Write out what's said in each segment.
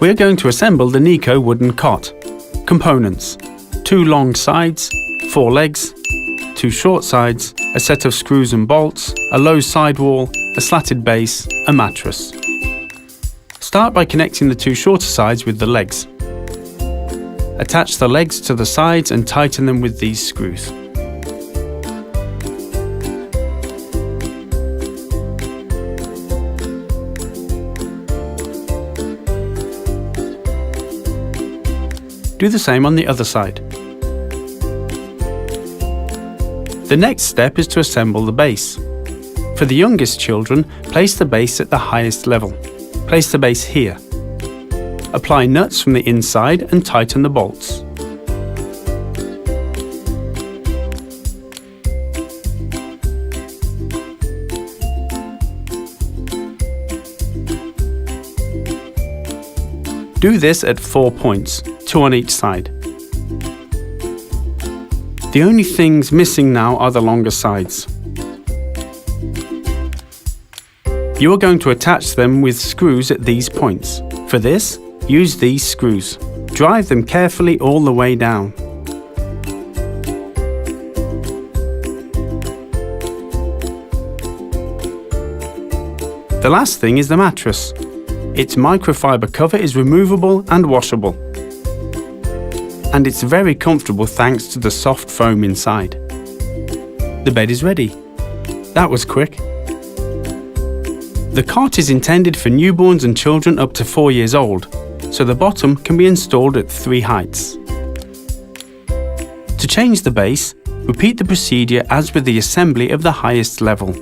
We're going to assemble the NICO wooden cot. Components: 2 long sides, 4 legs, 2 short sides, a set of screws and bolts, a low sidewall, a slatted base, a mattress. Start by connecting the 2 shorter sides with the legs. Attach the legs to the sides and tighten them with these screws. Do the same on the other side. The next step is to assemble the base. For the youngest children, place the base at the highest level. Place the base here. Apply nuts from the inside and tighten the bolts. Do this at 4 points, 2 on each side. The only things missing now are the longer sides. You are going to attach them with screws at these points. For this, use these screws. Drive them carefully all the way down. The last thing is the mattress. Its microfiber cover is removable and washable. And it's very comfortable thanks to the soft foam inside. The bed is ready. That was quick. The cot is intended for newborns and children up to 4 years old, so the bottom can be installed at 3 heights. To change the base, repeat the procedure as with the assembly of the highest level.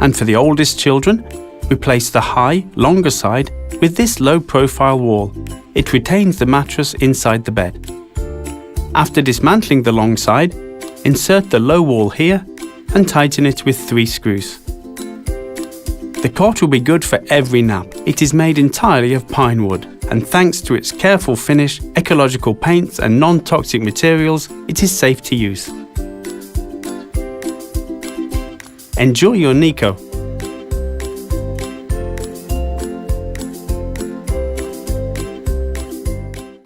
And for the oldest children, replace the high, longer side with this low-profile wall. It retains the mattress inside the bed. After dismantling the long side, insert the low wall here and tighten it with 3 screws. The cot will be good for every nap. It is made entirely of pine wood, and thanks to its careful finish, ecological paints and non-toxic materials, it is safe to use. Enjoy your NICO!